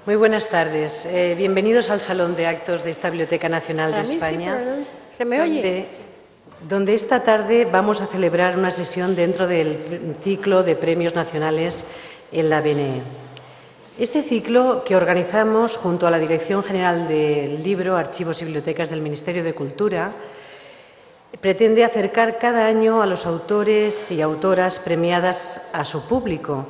Muy buenas tardes. Bienvenidos al Salón de Actos de esta Biblioteca Nacional de España, ¿Se me oye? donde esta tarde vamos a celebrar una sesión dentro del ciclo de premios nacionales en la BNE. Este ciclo, que organizamos junto a la Dirección General del Libro, Archivos y Bibliotecas del Ministerio de Cultura, pretende acercar cada año a los autores y autoras premiadas a su público,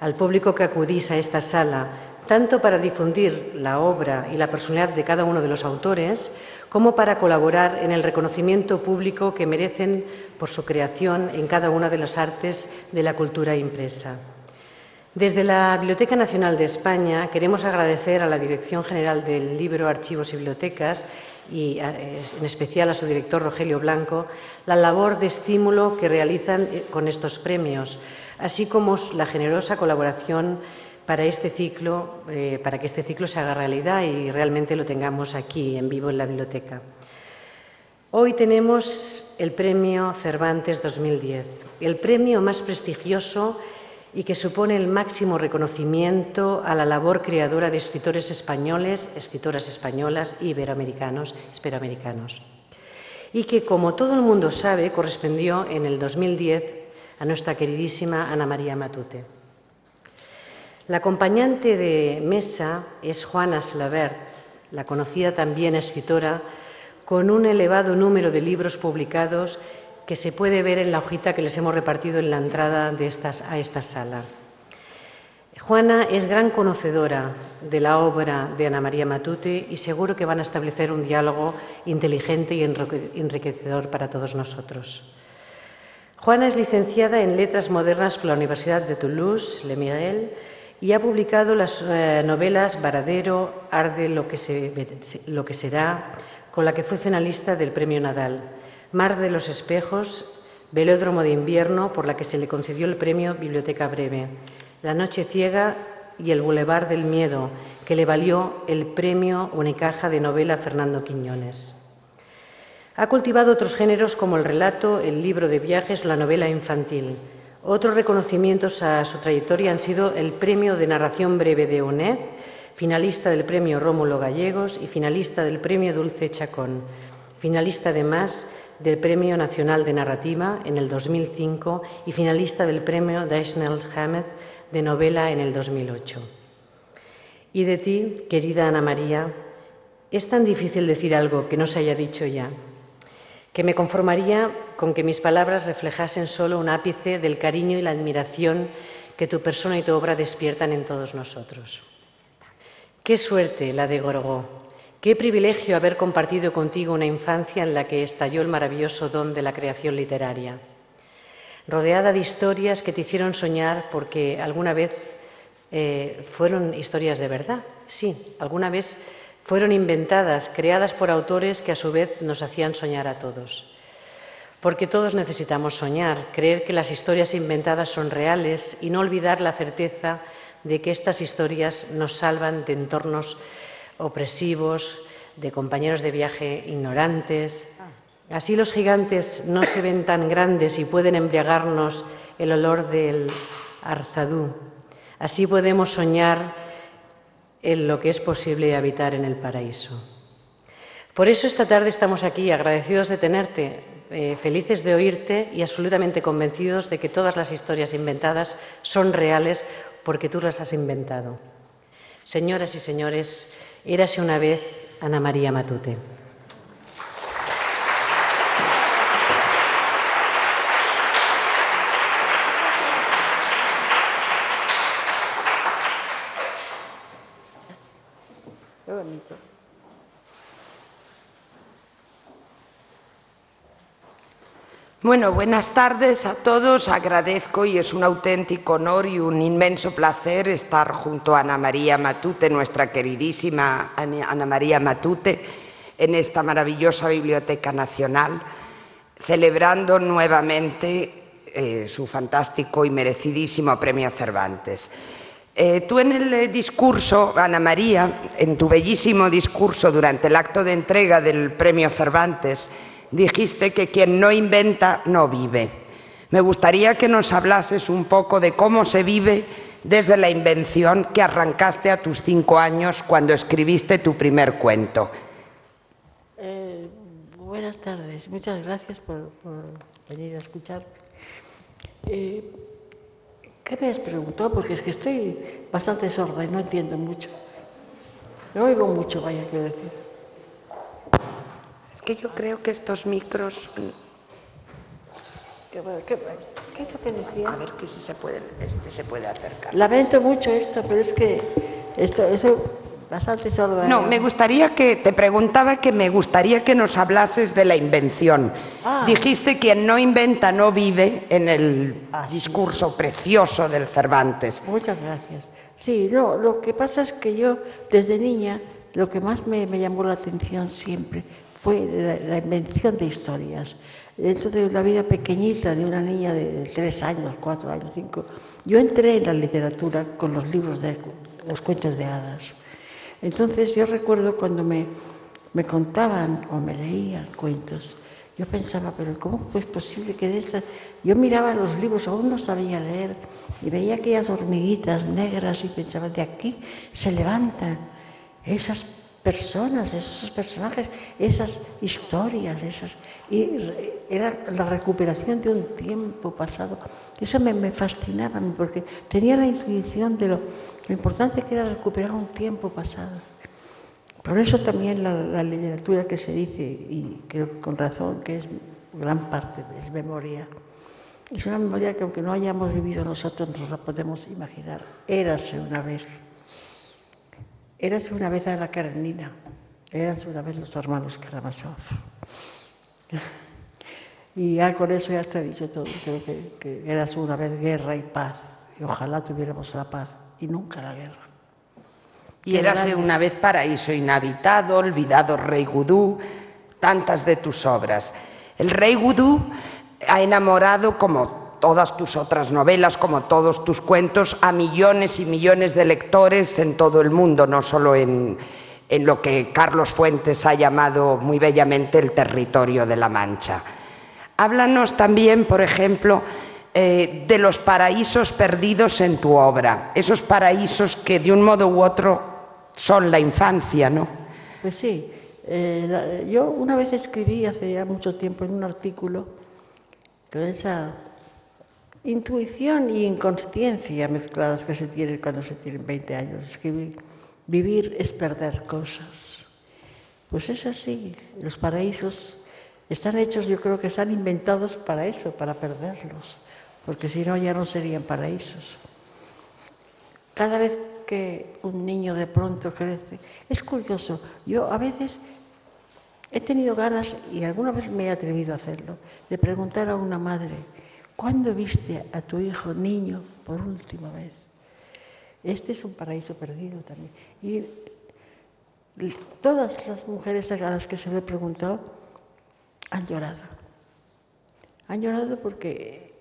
al público que acudís a esta sala, tanto para difundir la obra y la personalidad de cada uno de los autores, como para colaborar en el reconocimiento público que merecen por su creación en cada una de las artes de la cultura impresa. Desde la Biblioteca Nacional de España queremos agradecer a la Dirección General del Libro, Archivos y Bibliotecas y en especial a su director Rogelio Blanco la labor de estímulo que realizan con estos premios, así como la generosa colaboración para que este ciclo se haga realidad y realmente lo tengamos aquí en vivo en la biblioteca. Hoy tenemos el Premio Cervantes 2010, el premio más prestigioso y que supone el máximo reconocimiento a la labor creadora de escritores españoles, escritoras españolas y iberoamericanos, y que, como todo el mundo sabe, correspondió en el 2010 a nuestra queridísima Ana María Matute. La acompañante de mesa es Juana Slavert, la conocida también escritora, con un elevado número de libros publicados que se puede ver en la hojita que les hemos repartido en la entrada a esta sala. Juana es gran conocedora de la obra de Ana María Matute y seguro que van a establecer un diálogo inteligente y enriquecedor para todos nosotros. Juana es licenciada en Letras Modernas por la Universidad de Toulouse, Le Miguel, y ha publicado las novelas Varadero, Arde lo que será, con la que fue finalista del Premio Nadal, Mar de los Espejos, Velódromo de Invierno, por la que se le concedió el Premio Biblioteca Breve, La Noche Ciega y El Boulevard del Miedo, que le valió el Premio Unicaja de Novela Fernando Quiñones. Ha cultivado otros géneros como el relato, el libro de viajes o la novela infantil. Otros reconocimientos a su trayectoria han sido el Premio de Narración Breve de UNED, finalista del Premio Rómulo Gallegos y finalista del Premio Dulce Chacón, finalista además del Premio Nacional de Narrativa en el 2005 y finalista del Premio Dashiell Hammett de Novela en el 2008. Y de ti, querida Ana María, es tan difícil decir algo que no se haya dicho ya, que me conformaría con que mis palabras reflejasen solo un ápice del cariño y la admiración que tu persona y tu obra despiertan en todos nosotros. Qué suerte la de Gorgó, qué privilegio haber compartido contigo una infancia en la que estalló el maravilloso don de la creación literaria, rodeada de historias que te hicieron soñar porque alguna vez fueron historias de verdad. Sí, alguna vez fueron inventadas, creadas por autores que a su vez nos hacían soñar a todos. Porque todos necesitamos soñar, creer que las historias inventadas son reales y no olvidar la certeza de que estas historias nos salvan de entornos opresivos, de compañeros de viaje ignorantes. Así los gigantes no se ven tan grandes y pueden embriagarnos el olor del arzadú. Así podemos soñar en lo que es posible habitar en el paraíso. Por eso esta tarde estamos aquí, agradecidos de tenerte, felices de oírte y absolutamente convencidos de que todas las historias inventadas son reales porque tú las has inventado. Señoras y señores, érase una vez Ana María Matute. Qué bonito. Bueno, buenas tardes a todos. Agradezco y es un auténtico honor y un inmenso placer estar junto a Ana María Matute, nuestra queridísima Ana María Matute, en esta maravillosa Biblioteca Nacional, celebrando nuevamente su fantástico y merecidísimo Premio Cervantes. Tú en el discurso, Ana María, en tu bellísimo discurso durante el acto de entrega del Premio Cervantes, dijiste que quien no inventa no vive. Me gustaría que nos hablases un poco de cómo se vive desde la invención que arrancaste a tus 5 años cuando escribiste tu primer cuento. Buenas tardes, muchas gracias por venir a escuchar. ¿Qué me has preguntado? Porque es que estoy bastante sorda y no entiendo mucho. No oigo mucho, vaya, quiero decir. Es que yo creo que estos micros... ¿Qué es lo que decía? A ver que si se puede, se puede acercar. Lamento mucho esto, pero es que soy bastante sorda. No, me gustaría que, te preguntaba que me gustaría que nos hablases de la invención. Dijiste quien no inventa no vive en el discurso precioso del Cervantes. Muchas gracias. Sí, no, lo que pasa es que yo desde niña lo que más me llamó la atención siempre fue la invención de historias. Dentro de la vida pequeñita de una niña de 3 años, 4 años, 5, yo entré en la literatura con los libros de los cuentos de hadas. Entonces yo recuerdo cuando me contaban o me leían cuentos, yo pensaba, pero ¿cómo es posible que de estas...? Yo miraba los libros, aún no sabía leer, y veía aquellas hormiguitas negras y pensaba, de aquí se levantan esas personas, esos personajes, esas historias, y era la recuperación de un tiempo pasado. Eso me fascinaba, porque tenía la intuición de lo importante que era recuperar un tiempo pasado. Por eso también la literatura que se dice, y creo que con razón, que es gran parte, es memoria. Es una memoria que aunque no hayamos vivido nosotros, nos la podemos imaginar. Érase una vez. Érase una vez Ana Karenina. Érase una vez los hermanos Karamazov. Y ya con eso ya está dicho todo. Creo que érase una vez guerra y paz. Y ojalá tuviéramos la paz y nunca la guerra. Y érase una vez paraíso inhabitado, olvidado rey Gudú, tantas de tus obras. El rey Gudú ha enamorado, como todas tus otras novelas, como todos tus cuentos, a millones y millones de lectores en todo el mundo, no solo en lo que Carlos Fuentes ha llamado muy bellamente el territorio de la Mancha. Háblanos también, por ejemplo, de los paraísos perdidos en tu obra, esos paraísos que de un modo u otro son la infancia, ¿no? Pues sí, yo una vez escribí hace ya mucho tiempo en un artículo con esa intuición y inconsciencia mezcladas que se tienen cuando se tienen 20 años. Escribí, vivir es perder cosas. Pues es así, los paraísos están hechos, yo creo que están inventados para eso, para perderlos, porque si no ya no serían paraísos. Cada vez que un niño de pronto crece, es curioso, yo a veces he tenido ganas, y alguna vez me he atrevido a hacerlo, de preguntar a una madre, ¿cuándo viste a tu hijo niño por última vez? Este es un paraíso perdido también. Y todas las mujeres a las que se lo he preguntado han llorado. Han llorado porque,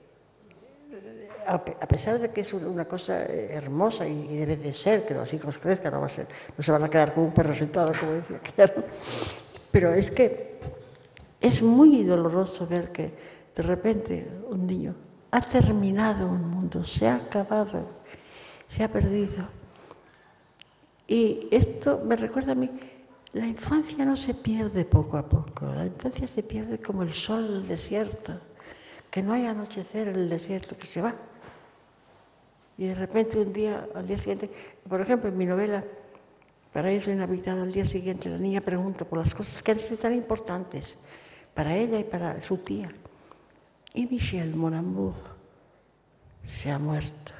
a pesar de que es una cosa hermosa y debe de ser, que los hijos crezcan, no se van a quedar como un perro sentado, como decía Claro. Pero es que es muy doloroso ver que de repente un niño ha terminado un mundo, se ha acabado, se ha perdido. Y esto me recuerda a mí, la infancia no se pierde poco a poco, la infancia se pierde como el sol del desierto, que no hay anochecer en el desierto, que se va. Y de repente un día, al día siguiente, por ejemplo, en mi novela Paraíso inhabitado, al día siguiente la niña pregunta por las cosas que han sido tan importantes para ella y para su tía. Y Michel, mon amour, se ha muerto.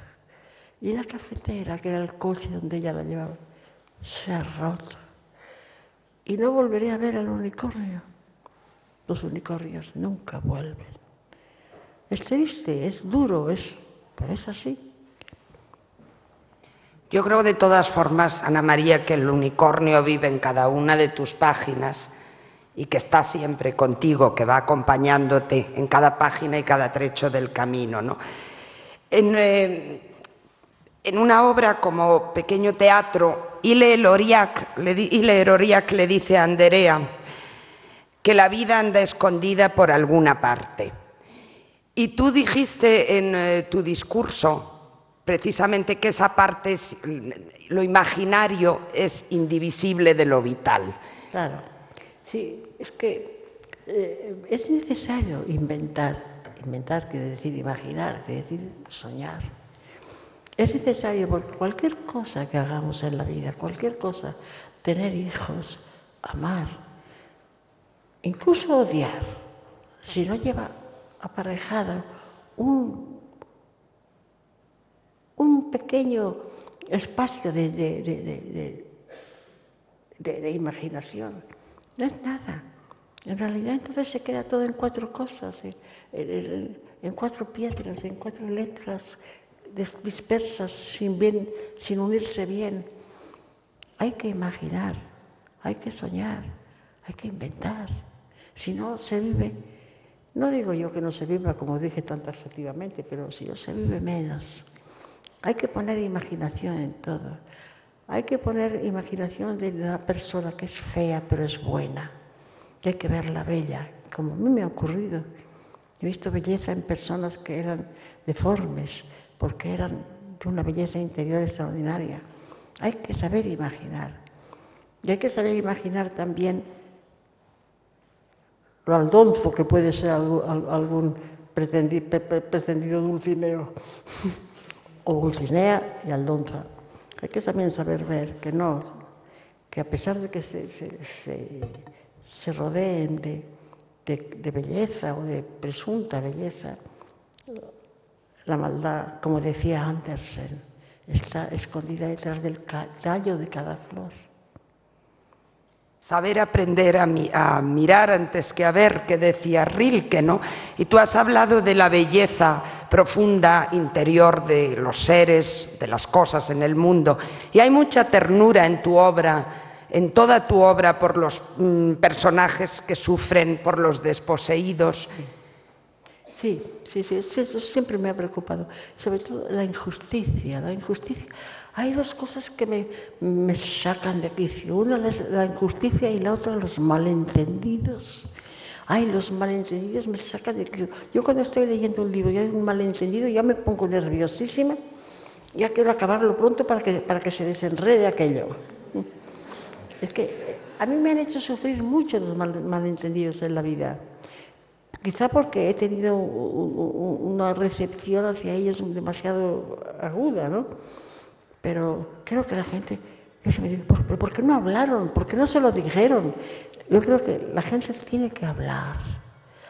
Y la cafetera, que era el coche donde ella la llevaba, se ha roto. Y no volveré a ver al unicornio. Los unicornios nunca vuelven. Es triste, es duro, pero es así. Yo creo de todas formas, Ana María, que el unicornio vive en cada una de tus páginas y que está siempre contigo, que va acompañándote en cada página y cada trecho del camino, ¿no? En una obra como Pequeño Teatro, Ile Loriac le dice a Anderea que la vida anda escondida por alguna parte. Y tú dijiste en tu discurso precisamente que esa parte, lo imaginario es indivisible de lo vital. Claro, sí, es que es necesario inventar. Inventar quiere decir imaginar, quiere decir soñar. Es necesario porque cualquier cosa que hagamos en la vida, cualquier cosa, tener hijos, amar, incluso odiar, si no lleva aparejado un pequeño espacio de imaginación, no es nada. En realidad entonces se queda todo en 4 cosas, en 4 piedras, en 4 letras dispersas, sin unirse bien. Hay que imaginar, hay que soñar, hay que inventar. Si no, se vive, no digo yo que no se viva como dije tan taxativamente, pero si no, se vive menos. Hay que poner imaginación en todo. Hay que poner imaginación de una persona que es fea pero es buena. Y hay que verla bella, como a mí me ha ocurrido. He visto belleza en personas que eran deformes, porque eran de una belleza interior extraordinaria. Hay que saber imaginar. Y hay que saber imaginar también lo aldonzo que puede ser algún pretendido Dulcineo, o Dulcinea y Aldonza. Hay que también saber ver que no, que a pesar de que se rodeen de belleza o de presunta belleza, la maldad, como decía Andersen, está escondida detrás del tallo de cada flor. Saber aprender a mirar antes que a ver, que decía Rilke, ¿no? Y tú has hablado de la belleza profunda interior de los seres, de las cosas en el mundo. Y hay mucha ternura en tu obra, en toda tu obra, por los personajes que sufren, por los desposeídos. Sí, eso siempre me ha preocupado. Sobre todo la injusticia. Hay 2 cosas que me sacan de quicio. Una es la injusticia y la otra los malentendidos. Los malentendidos me sacan de quicio. Yo cuando estoy leyendo un libro y hay un malentendido ya me pongo nerviosísima. Ya quiero acabarlo pronto para que se desenrede aquello. Es que a mí me han hecho sufrir mucho los malentendidos en la vida. Quizá porque he tenido una recepción hacia ellos demasiado aguda, ¿no? Pero creo que la gente me dice, ¿por qué no hablaron? ¿Por qué no se lo dijeron? Yo creo que la gente tiene que hablar.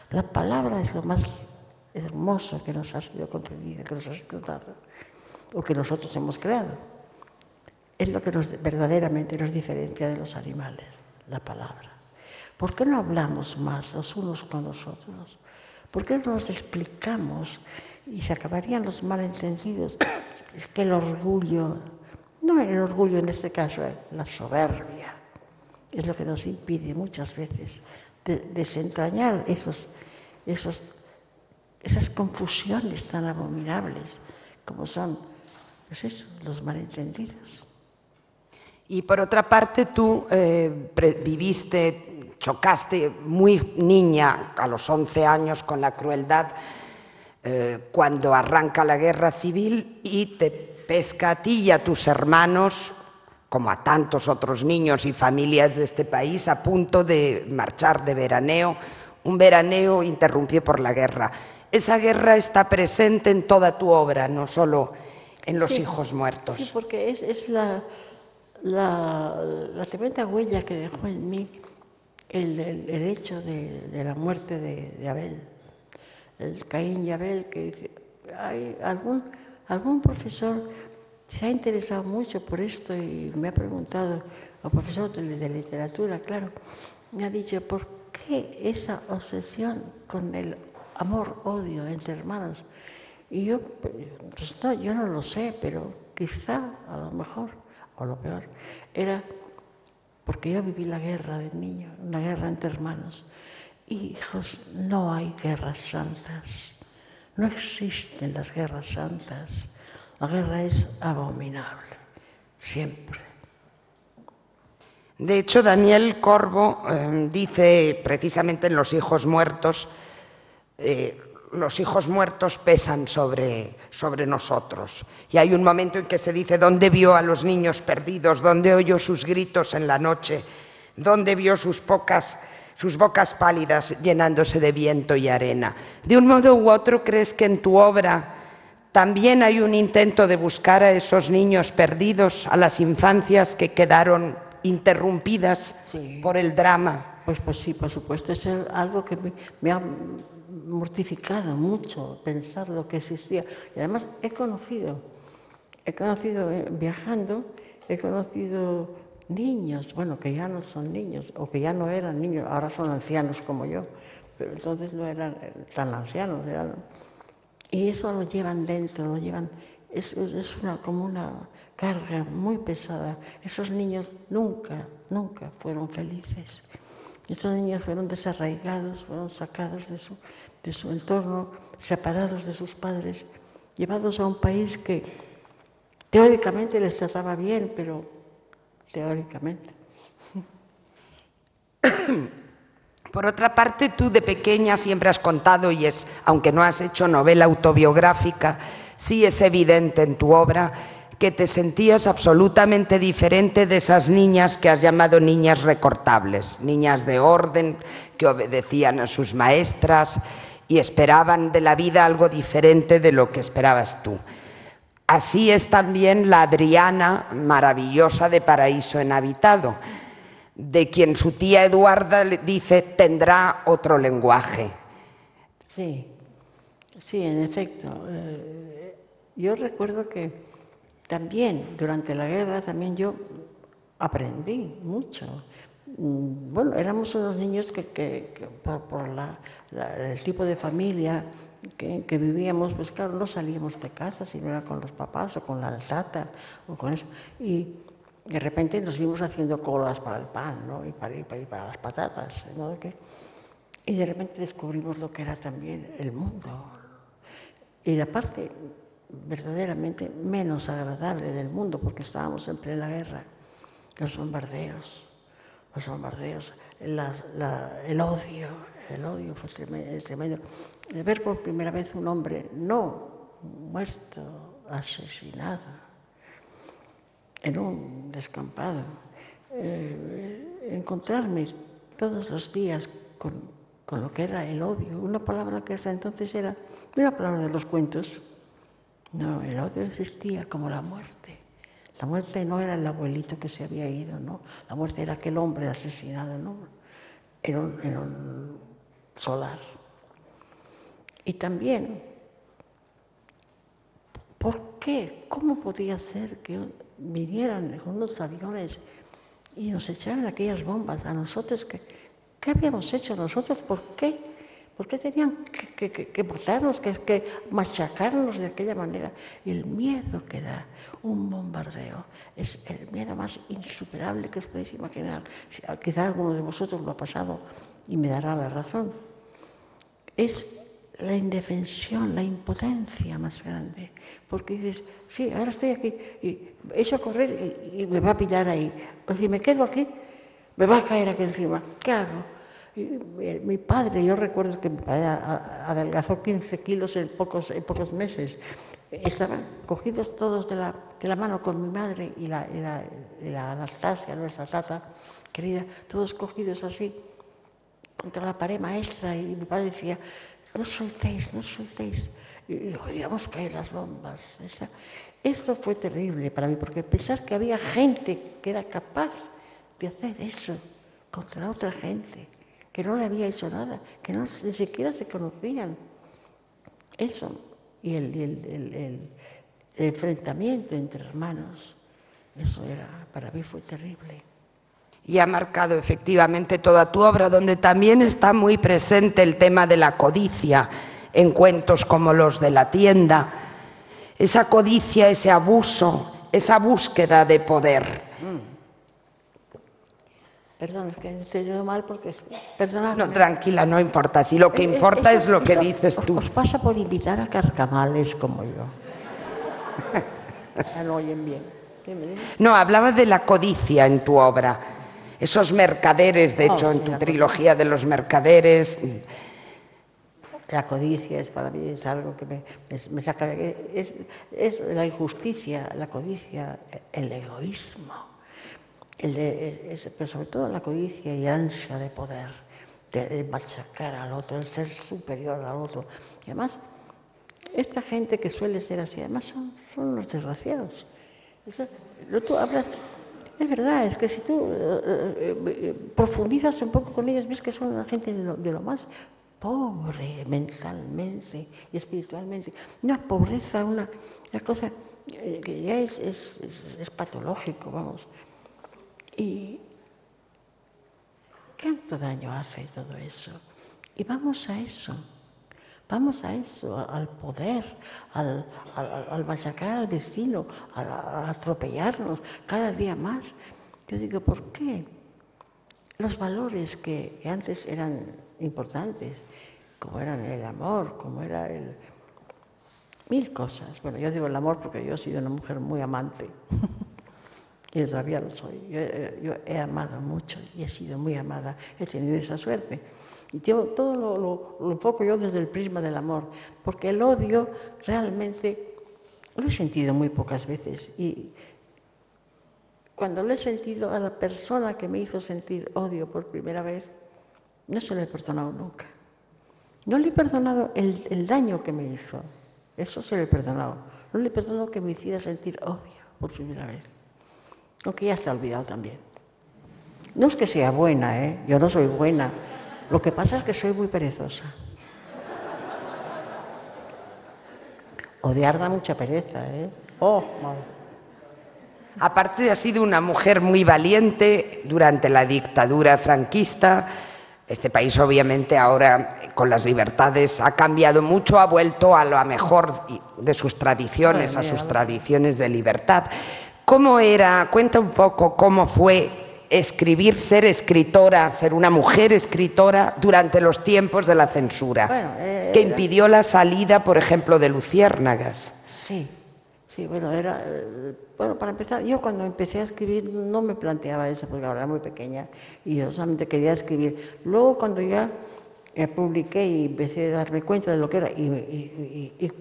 La palabra es lo más hermoso que nos ha sido concedido, que nos ha sido dado, o que nosotros hemos creado. Es lo que verdaderamente nos diferencia de los animales, la palabra. ¿Por qué no hablamos más los unos con los otros? ¿Por qué no nos explicamos y se acabarían los malentendidos? Es que el orgullo, no el orgullo en este caso, la soberbia, es lo que nos impide muchas veces desentrañar esas confusiones tan abominables como son, pues eso, los malentendidos. Y por otra parte, tú chocaste muy niña, a los 11 años, con la crueldad cuando arranca la guerra civil y te pesca a ti y a tus hermanos, como a tantos otros niños y familias de este país, a punto de marchar de veraneo, un veraneo interrumpido por la guerra. Esa guerra está presente en toda tu obra, no solo en Los hijos muertos. Sí, porque es la tremenda huella que dejó en mí el hecho de la muerte de Abel, el Caín y Abel, que dice, algún profesor se ha interesado mucho por esto y me ha preguntado, el profesor de literatura, claro, me ha dicho, ¿por qué esa obsesión con el amor-odio entre hermanos? Y yo, pues no, yo no lo sé, pero quizá, a lo mejor, o lo peor, era porque yo viví la guerra de niño, una guerra entre hermanos. Y, hijos, no hay guerras santas, no existen las guerras santas. La guerra es abominable, siempre. De hecho, Daniel Corbo dice precisamente en Los hijos muertos, los hijos muertos pesan sobre nosotros. Y hay un momento en que se dice: ¿dónde vio a los niños perdidos? ¿Dónde oyó sus gritos en la noche? ¿Dónde vio sus bocas pálidas llenándose de viento y arena? De un modo u otro, ¿crees que en tu obra también hay un intento de buscar a esos niños perdidos, a las infancias que quedaron interrumpidas por el drama? Pues sí, por supuesto. Es algo que me ha mortificado mucho pensar lo que existía. Y además he conocido viajando, he conocido niños, bueno, que ya no son niños, o que ya no eran niños, ahora son ancianos como yo, pero entonces no eran tan ancianos, y eso lo llevan dentro, es como una carga muy pesada. Esos niños nunca fueron felices. Esos niños fueron desarraigados, fueron sacados de su entorno, separados de sus padres, llevados a un país que teóricamente les trataba bien, pero teóricamente. Por otra parte, tú de pequeña siempre has contado, y aunque no has hecho novela autobiográfica, sí es evidente en tu obra que te sentías absolutamente diferente de esas niñas que has llamado niñas recortables, niñas de orden, que obedecían a sus maestras y esperaban de la vida algo diferente de lo que esperabas tú. Así es también la Adriana maravillosa de Paraíso Inhabitado, de quien su tía Eduarda le dice: tendrá otro lenguaje. Sí, en efecto. Yo recuerdo que también durante la guerra yo aprendí mucho. Bueno, éramos unos niños que por el tipo de familia que vivíamos, pues claro, no salíamos de casa, sino era con los papás o con la tata o con eso. Y de repente nos vimos haciendo colas para el pan, ¿no? y para las patatas, ¿no? Y de repente descubrimos lo que era también el mundo. Y la parte verdaderamente menos agradable del mundo, porque estábamos en plena guerra, los bombardeos, el odio fue tremendo. De ver por primera vez un hombre no muerto, asesinado, en un descampado, encontrarme todos los días con lo que era el odio, una palabra que hasta entonces era una palabra de los cuentos. No, el odio existía como la muerte. La muerte no era el abuelito que se había ido, ¿no? La muerte era aquel hombre asesinado, ¿no? En un solar. Y también, ¿por qué? ¿Cómo podía ser que vinieran con unos aviones y nos echaran aquellas bombas a nosotros? ¿Qué habíamos hecho nosotros? ¿Por qué? ¿Por qué tenían que matarnos, que machacarnos de aquella manera? Y el miedo que da un bombardeo es el miedo más insuperable que os podéis imaginar. Quizá alguno de vosotros lo ha pasado y me dará la razón. Es la indefensión, la impotencia más grande. Porque dices, sí, ahora estoy aquí y echo a correr y me va a pillar ahí. O si me quedo aquí, me va a caer aquí encima. ¿Qué hago? Mi padre, yo recuerdo que mi padre adelgazó 15 kilos en pocos meses. Estaban cogidos todos de la mano con mi madre y la Anastasia, nuestra tata querida, todos cogidos así contra la pared maestra, y mi padre decía: no soltéis. Y oíamos caer las bombas. Eso fue terrible para mí, porque pensar que había gente que era capaz de hacer eso contra otra gente que no le había hecho nada, que ni siquiera se conocían. Eso, y el enfrentamiento entre hermanos, eso para mí fue terrible. Y ha marcado efectivamente toda tu obra, donde también está muy presente el tema de la codicia, en cuentos como los de La tienda. Esa codicia, ese abuso, esa búsqueda de poder. Perdón, es que te digo mal porque... Perdonadme. No, tranquila, no importa. Si lo que importa es lo que dices tú. Os pasa por invitar a carcamales como yo. Ya no oyen bien. ¿Qué me dices? No, hablaba de la codicia en tu obra. Esos mercaderes, de hecho, en tu trilogía de los mercaderes. La codicia para mí es algo que me saca de... Es la injusticia, la codicia, el egoísmo, pero sobre todo la codicia y ansia de poder, de machacar al otro, el ser superior al otro. Y además, esta gente que suele ser así, además son unos desgraciados. Tú hablas... Es verdad, es que si tú profundizas un poco con ellos, ves que son una gente de lo más pobre mentalmente y espiritualmente. Una pobreza, una cosa que ya es patológico, vamos. Y ¿cuánto daño hace todo eso? Y vamos a eso, al poder, al machacar al vecino, a atropellarnos cada día más. Yo digo, ¿por qué? Los valores que antes eran importantes, como eran el amor, como era mil cosas. Bueno, yo digo el amor porque yo he sido una mujer muy amante. Y todavía lo soy. Yo he amado mucho y he sido muy amada. He tenido esa suerte. Y tengo todo lo enfoco yo desde el prisma del amor, porque el odio realmente lo he sentido muy pocas veces. Y cuando lo he sentido a la persona que me hizo sentir odio por primera vez, no se lo he perdonado nunca. No le he perdonado el daño que me hizo. Eso se lo he perdonado. No le he perdonado que me hiciera sentir odio por primera vez. Aunque ya está olvidado también. No es que sea buena, ¿eh? Yo no soy buena. Lo que pasa es que soy muy perezosa. Odiar da mucha pereza, ¿eh? Oh, madre. Aparte, ha sido una mujer muy valiente durante la dictadura franquista. Este país, obviamente, ahora con las libertades ha cambiado mucho, ha vuelto a lo mejor de sus tradiciones, a sus tradiciones de libertad. ¿Cómo era? Cuenta un poco cómo fue escribir, ser escritora, ser una mujer escritora durante los tiempos de la censura, que impidió la salida, por ejemplo, de Luciérnagas. Sí, bueno, bueno, para empezar, yo cuando empecé a escribir no me planteaba eso, porque ahora era muy pequeña y yo solamente quería escribir. Luego, cuando ya publiqué y empecé a darme cuenta de lo que era y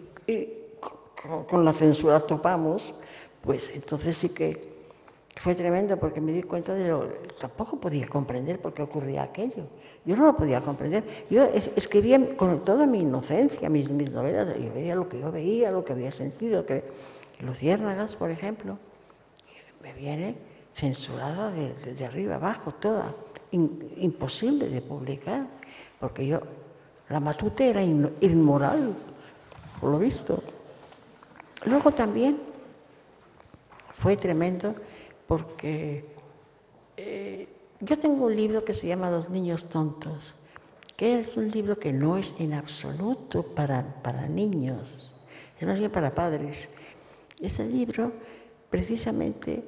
con la censura topamos, pues entonces sí que fue tremendo, porque me di cuenta tampoco podía comprender por qué ocurría aquello. Yo no lo podía comprender. Yo escribía con toda mi inocencia mis novelas. Yo veía lo que yo veía, lo que había sentido. Luciérnagas, por ejemplo, me viene censurada de arriba abajo, toda. Imposible de publicar, porque la Matute era inmoral, por lo visto. Luego también fue tremendo, porque yo tengo un libro que se llama Los niños tontos, que es un libro que no es en absoluto para niños, es más bien para padres. Ese libro, precisamente,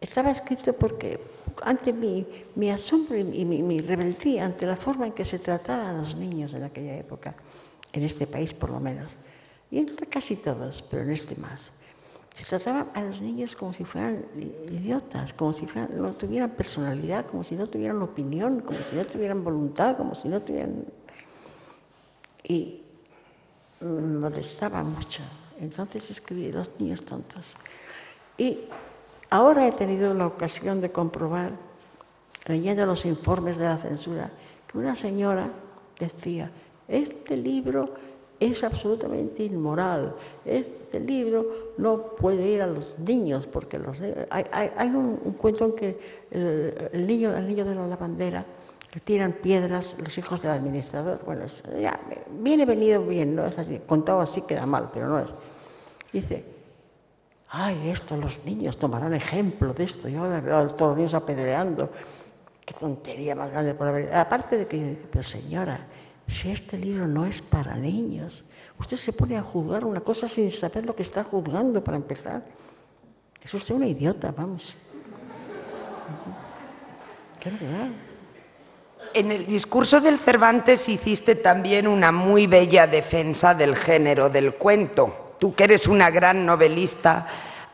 estaba escrito porque ante mi asombro y mi rebeldía ante la forma en que se trataban a los niños en aquella época, en este país por lo menos, y entre casi todos, pero en este más. Se trataban a los niños como si fueran idiotas, como si no tuvieran personalidad, como si no tuvieran opinión, como si no tuvieran voluntad, como si no tuvieran... Y me molestaba mucho. Entonces escribí Los niños tontos. Y ahora he tenido la ocasión de comprobar, leyendo los informes de la censura, que una señora decía, este libro es absolutamente inmoral, este libro no puede ir a los niños, porque hay un cuento en que el niño de la lavandera le tiran piedras los hijos del administrador. Bueno, ya, viene venido bien, no es así, contado así queda mal, pero no es. Dice, ay, los niños tomarán ejemplo de esto, yo veo a todos los niños apedreando, qué tontería más grande por haber... Aparte de que, pero señora, si este libro no es para niños, usted se pone a juzgar una cosa sin saber lo que está juzgando para empezar. Es usted una idiota, vamos. ¿Qué verdad? En el discurso del Cervantes hiciste también una muy bella defensa del género del cuento. Tú, que eres una gran novelista,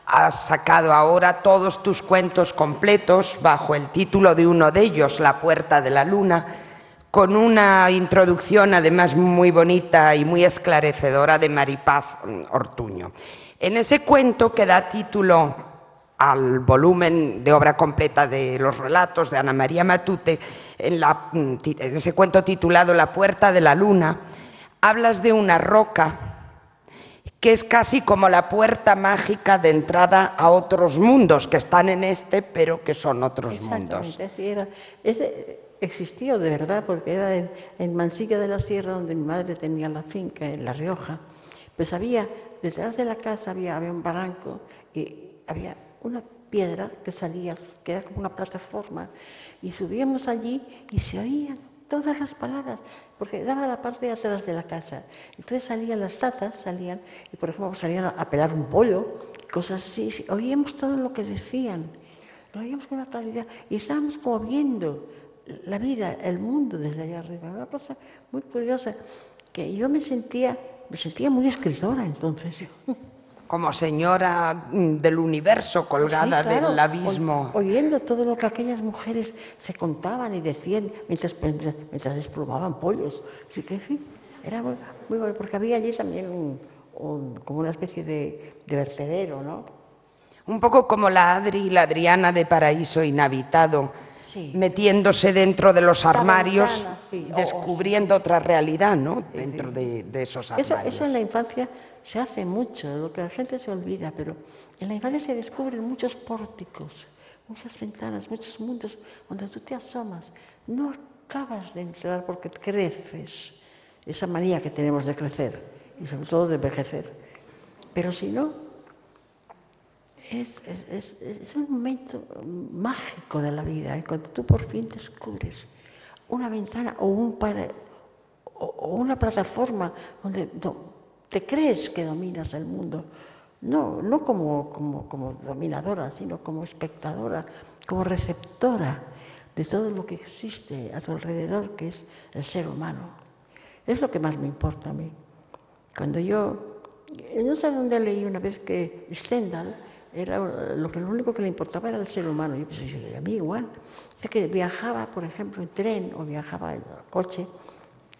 has sacado ahora todos tus cuentos completos bajo el título de uno de ellos, La puerta de la luna. con una introducción además muy bonita y muy esclarecedora de Maripaz Ortuño. En ese cuento que da título al volumen de obra completa de los relatos de Ana María Matute, en ese cuento titulado La puerta de la luna, hablas de una roca que es casi como la puerta mágica de entrada a otros mundos, que están en este, pero que son otros mundos. Exactamente, así era. Existió de verdad, porque era en Mansilla de la Sierra, donde mi madre tenía la finca, en La Rioja. Pues detrás de la casa había un barranco y había una piedra que salía, que era como una plataforma, y subíamos allí y se oían todas las palabras, porque daba la parte de atrás de la casa. Entonces salían las tatas, y por ejemplo salían a pelar un pollo, cosas así. Oíamos todo lo que decían, lo oíamos con una claridad y estábamos como viendo la vida, el mundo desde allá arriba. Una cosa muy curiosa, que yo me sentía muy escritora entonces. Como señora del universo colgada Sí, claro, del abismo. Oyendo todo lo que aquellas mujeres se contaban y decían mientras desplumaban pollos. Así que sí, era muy bueno, porque había allí también como una especie de vertedero, ¿no? Un poco como la Adri y la Adriana de Paraíso Inhabitado, Sí. metiéndose dentro de los armarios, ventana, sí. descubriendo otra realidad, ¿no? Dentro de esos armarios. Eso en la infancia se hace mucho, lo que la gente se olvida, pero en la infancia se descubren muchos pórticos, muchas ventanas, muchos mundos donde tú te asomas. No acabas de entrar porque creces, esa manía que tenemos de crecer y sobre todo de envejecer. Pero si no, es un momento mágico de la vida, cuando tú por fin descubres una ventana o una plataforma donde te crees que dominas el mundo, no como dominadora, sino como espectadora, como receptora de todo lo que existe a tu alrededor, que es el ser humano. Es lo que más me importa a mí. Cuando yo no sé dónde leí una vez que Stendhal era lo único que le importaba era el ser humano. Y pues, a mí igual. Dice que viajaba, por ejemplo, en tren o viajaba en coche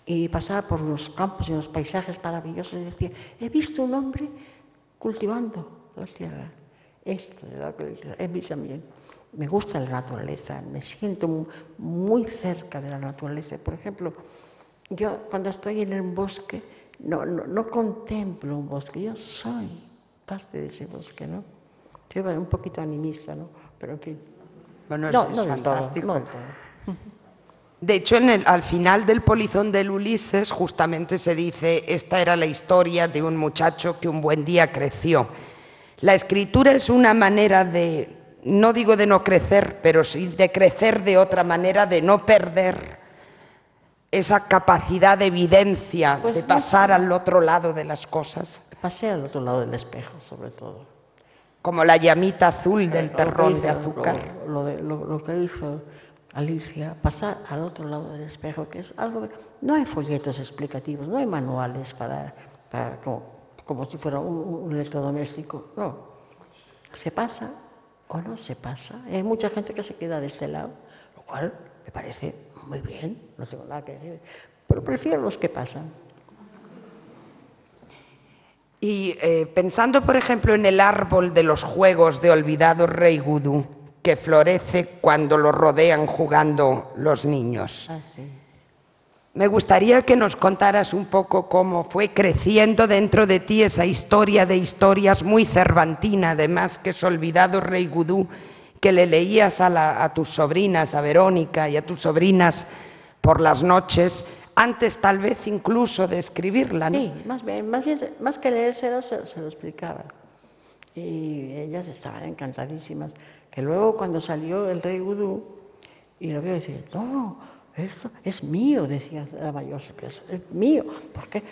y pasaba por unos campos y unos paisajes maravillosos y decía, he visto un hombre cultivando la tierra. Esto es lo que a mí también. Me gusta la naturaleza, me siento muy cerca de la naturaleza. Por ejemplo, yo cuando estoy en un bosque, no contemplo un bosque, yo soy parte de ese bosque, ¿no? Soy un poquito animista, ¿no? Pero en fin. Bueno, no es fantástico. Todo, no del todo. De hecho, al final del Polizón del Ulises justamente se dice, esta era la historia de un muchacho que un buen día creció. La escritura es una manera de, no digo de no crecer, pero sí de crecer de otra manera, de no perder esa capacidad de evidencia, Pues de pasar al otro lado de las cosas. Pasé al otro lado del espejo, sobre todo. Como la llamita azul del terrón de azúcar. Lo que hizo Alicia, pasar al otro lado del espejo, que es algo que no hay folletos explicativos, no hay manuales como si fuera un electrodoméstico. No, se pasa o no se pasa. Hay mucha gente que se queda de este lado, lo cual me parece muy bien, no tengo nada que decir, pero prefiero los que pasan. Y pensando, por ejemplo, en el árbol de los juegos de olvidado rey Gudú, que florece cuando lo rodean jugando los niños. Ah, sí. Me gustaría que nos contaras un poco cómo fue creciendo dentro de ti esa historia de historias muy cervantina, además, que es Olvidado rey Gudú, que le leías a tus sobrinas, a Verónica y a tus sobrinas por las noches, antes tal vez incluso de escribirla, ¿no? Sí, más que leérselo, se lo explicaba. Y ellas estaban encantadísimas. Que luego cuando salió el rey Gudú, y lo vio y decía, no, esto es mío, decía la mayor, es mío. Porque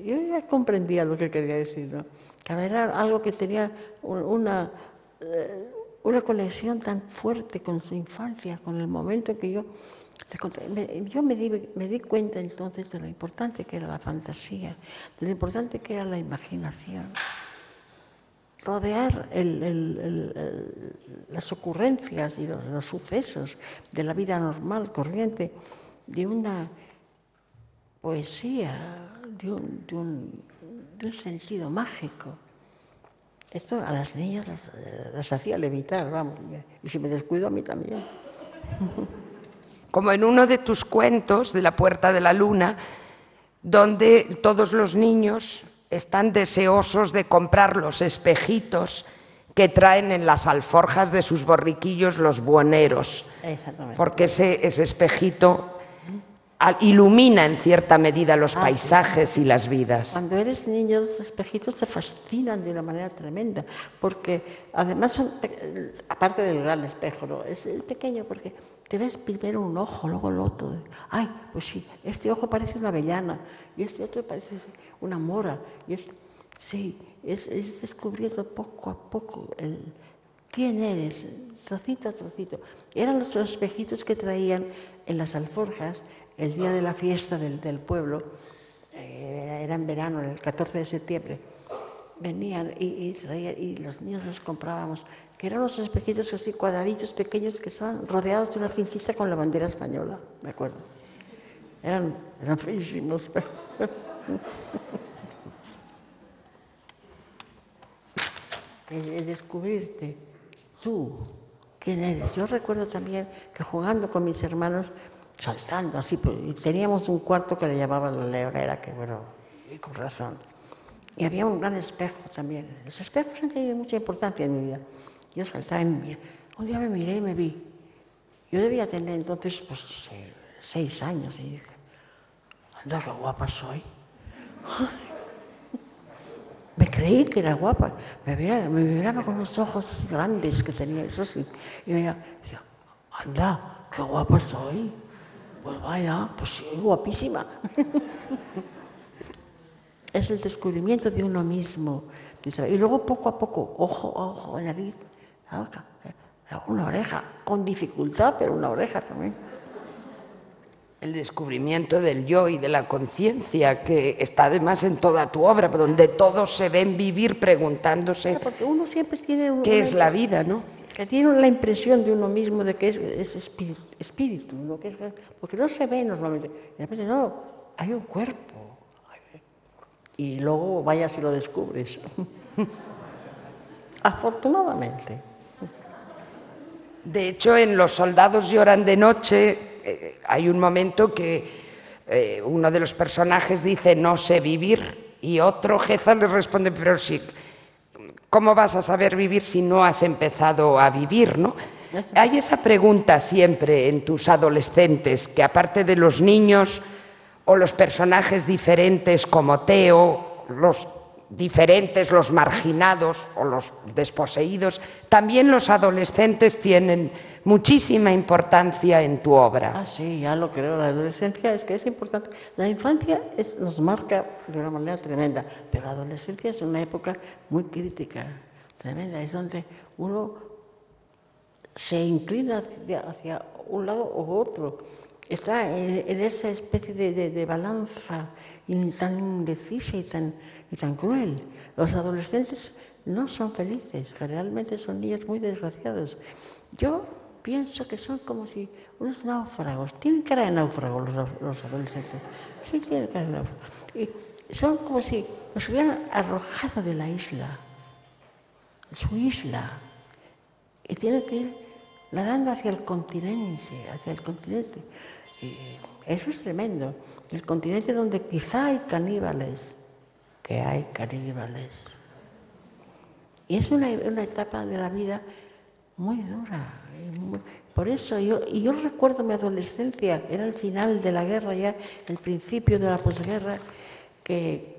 yo ya comprendía lo que quería decir, ¿no? Que era algo que tenía una conexión tan fuerte con su infancia, con el momento que yo me di cuenta entonces de lo importante que era la fantasía, de lo importante que era la imaginación. Rodear las ocurrencias y los sucesos de la vida normal, corriente, de una poesía, de un sentido mágico. Esto a las niñas las hacía levitar, vamos, y si me descuido a mí también. Como en uno de tus cuentos de La Puerta de la Luna, donde todos los niños están deseosos de comprar los espejitos que traen en las alforjas de sus borriquillos los buhoneros. Exactamente. Porque ese espejito ilumina en cierta medida los paisajes y las vidas. Cuando eres niño, los espejitos te fascinan de una manera tremenda, porque además son, aparte del gran espejo, ¿no? Es el pequeño porque te ves primero un ojo, luego el otro. Ay, pues sí, este ojo parece una avellana y este otro parece una mora. Y sí, es descubriendo poco a poco quién eres, trocito a trocito. Eran los espejitos que traían en las alforjas el día de la fiesta del pueblo, era en verano, el 14 de septiembre, venían y traían, y los niños los comprábamos, que eran unos espejitos así cuadraditos pequeños que estaban rodeados de una cinchita con la bandera española, me acuerdo. Eran feísimos, pero... el descubrirte tú, quién eres. Yo recuerdo también que jugando con mis hermanos, saltando así, y teníamos un cuarto que le llamaban la leonera, que bueno, y con razón. Y había un gran espejo también. Los espejos han tenido mucha importancia en mi vida. Yo saltaba un día me miré y me vi. Yo debía tener entonces, pues, 6 años, y dije, anda, qué guapa soy. Me creí que era guapa. Me miraba con los ojos así grandes que tenía, eso sí. Y me decía, anda, qué guapa soy. Pues vaya, pues sí, guapísima. Es el descubrimiento de uno mismo. Y luego poco a poco, ojo a ojo, nariz, una oreja, con dificultad, pero una oreja también. El descubrimiento del yo y de la conciencia, que está además en toda tu obra, donde todos se ven vivir preguntándose porque uno siempre tiene qué es la vida, ¿no? Que tiene la impresión de uno mismo de que es espíritu, ¿no? Porque no se ve normalmente. De repente, no, hay un cuerpo. Y luego vayas y lo descubres. Afortunadamente. De hecho, en Los soldados lloran de noche, hay un momento que uno de los personajes dice no sé vivir, y otro, Geza, le responde, pero sí, ¿cómo vas a saber vivir si no has empezado a vivir, no? Hay esa pregunta siempre en tus adolescentes, que aparte de los niños o los personajes diferentes como Teo, los diferentes, los marginados o los desposeídos, también los adolescentes tienen muchísima importancia en tu obra. Ah, sí, ya lo creo. La adolescencia es que es importante. La infancia nos marca de una manera tremenda, pero la adolescencia es una época muy crítica, tremenda. Es donde uno se inclina hacia un lado u otro. Está en esa especie de balanza tan indecisa y tan cruel. Los adolescentes no son felices, realmente son niños muy desgraciados. Yo pienso que son como si unos náufragos, tienen cara de náufragos los adolescentes, sí tienen cara de náufragos. Y son como si nos hubieran arrojado de la isla, su isla, y tienen que ir nadando hacia el continente. Y eso es tremendo. El continente donde quizá hay caníbales, que hay caníbales. Y es una etapa de la vida muy dura. Por eso yo recuerdo mi adolescencia, era el final de la guerra ya, el principio de la posguerra, que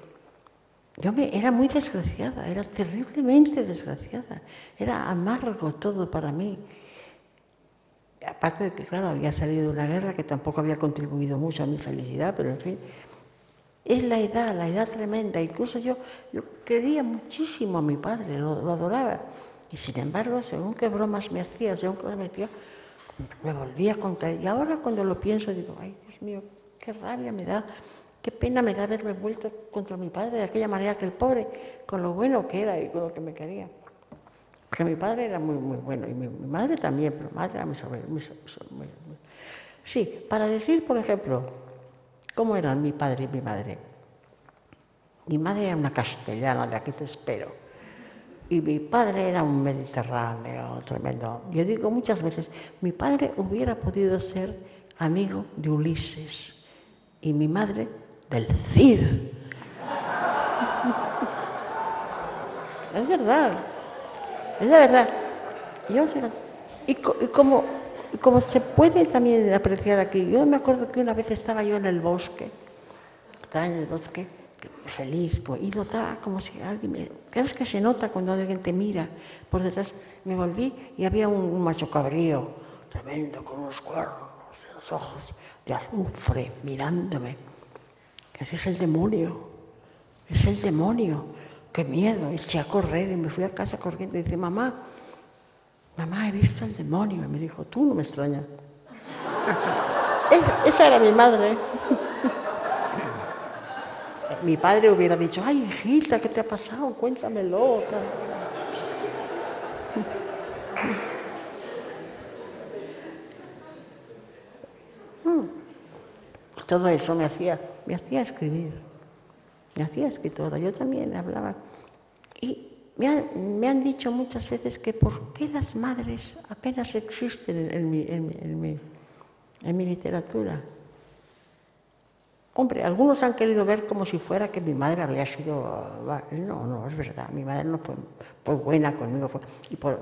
era muy desgraciada, era terriblemente desgraciada. Era amargo todo para mí. Aparte de que, claro, había salido de una guerra que tampoco había contribuido mucho a mi felicidad, pero en fin, es la edad tremenda. Incluso yo quería muchísimo a mi padre, lo adoraba. Y sin embargo, según qué bromas me hacía, me volvía contra él. Y ahora cuando lo pienso digo, ay, Dios mío, qué rabia me da, qué pena me da haberme vuelto contra mi padre de aquella manera, que el pobre, con lo bueno que era y con lo que me quería. Porque mi padre era muy, muy bueno, y mi madre también, pero mi madre era Sí, para decir, por ejemplo, cómo eran mi padre y mi madre. Mi madre era una castellana, de aquí te espero. Y mi padre era un mediterráneo tremendo. Yo digo muchas veces, mi padre hubiera podido ser amigo de Ulises y mi madre del Cid. Es verdad, es la verdad. Y como se puede también apreciar aquí, yo me acuerdo que una vez estaba yo en el bosque, feliz, y notaba como si alguien ¿sabes que se nota cuando alguien te mira por detrás? Me volví y había un macho cabrío, tremendo, con unos cuernos, los ojos de azufre, mirándome. Ese es el demonio, qué miedo. Eché a correr y me fui a casa corriendo y dije, mamá, he visto al demonio. Y me dijo, tú no me extrañas. Esa era mi madre. Mi padre hubiera dicho, ay, hijita, ¿qué te ha pasado? Cuéntamelo. Todo eso me hacía escribir. Me hacía escritora. Yo también hablaba. Y me han dicho muchas veces que por qué las madres apenas existen en mi literatura. Hombre, algunos han querido ver como si fuera que mi madre había sido... No, es verdad, mi madre no fue buena conmigo.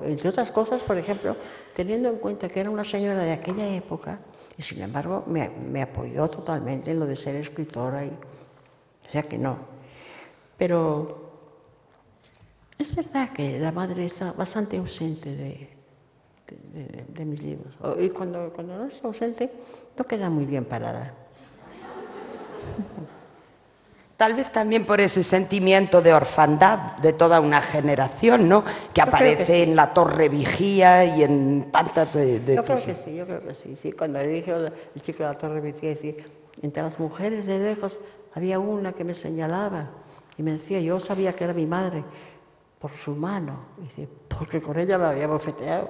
Entre otras cosas, por ejemplo, teniendo en cuenta que era una señora de aquella época, y sin embargo me apoyó totalmente en lo de ser escritora, o sea que no. Pero es verdad que la madre está bastante ausente de mis libros. Y cuando no está ausente, no queda muy bien parada. Tal vez también por ese sentimiento de orfandad de toda una generación, ¿no? Que aparece en La Torre Vigía y en tantas Yo creo que sí. Sí, cuando dijo el chico de La Torre Vigía, entre las mujeres de lejos había una que me señalaba y me decía, yo sabía que era mi madre por su mano, porque con ella me había bofeteado.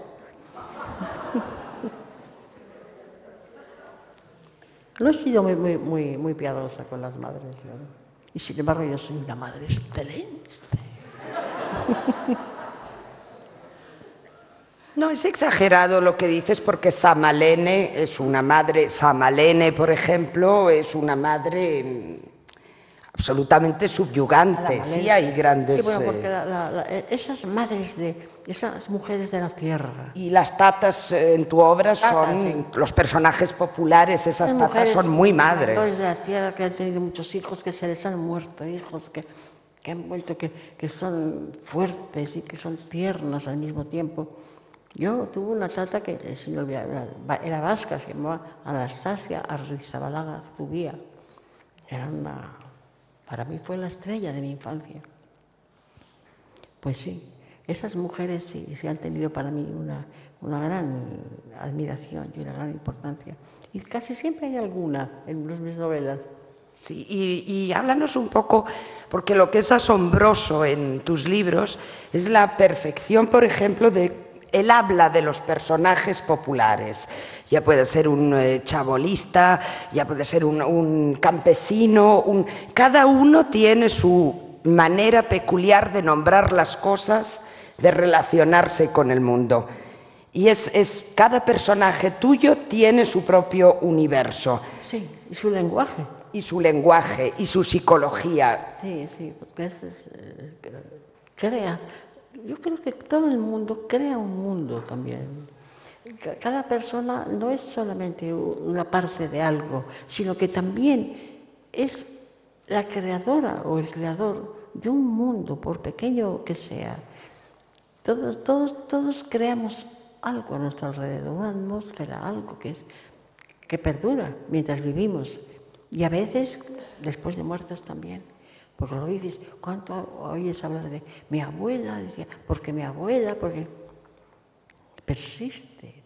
No he sido muy piadosa con las madres, ¿no? Y sin embargo yo soy una madre excelente. No, es exagerado lo que dices porque Samalene es una madre, Samalene, por ejemplo, es una madre absolutamente subyugante. Sí, hay grandes... Sí, bueno, porque esas madres esas mujeres de la tierra. Y las tatas en tu obra son Sí. los personajes populares, esas tatas son muy madres. Mujeres de la tierra que han tenido muchos hijos, que se les han muerto, hijos que han vuelto, que son fuertes y que son tiernas al mismo tiempo. Yo tuve una tata que era vasca, se llamaba Anastasia Arrizabalaga Zubía. Para mí fue la estrella de mi infancia. Pues sí, esas mujeres sí han tenido para mí una gran admiración y una gran importancia. Y casi siempre hay alguna en mis novelas. Sí, y háblanos un poco, porque lo que es asombroso en tus libros es la perfección, por ejemplo, él habla de los personajes populares. Ya puede ser un chabolista, ya puede ser un campesino. Cada uno tiene su manera peculiar de nombrar las cosas, de relacionarse con el mundo. Y cada personaje tuyo tiene su propio universo. Sí, y su lenguaje. Y su lenguaje, y su psicología. Sí, porque crea. Yo creo que todo el mundo crea un mundo también. Cada persona no es solamente una parte de algo, sino que también es la creadora o el creador de un mundo, por pequeño que sea. Todos creamos algo a nuestro alrededor, una atmósfera, algo que perdura mientras vivimos. Y a veces después de muertos también. Porque lo dices, ¿cuánto oyes hablar de mi abuela? Decía, porque mi abuela, porque persiste.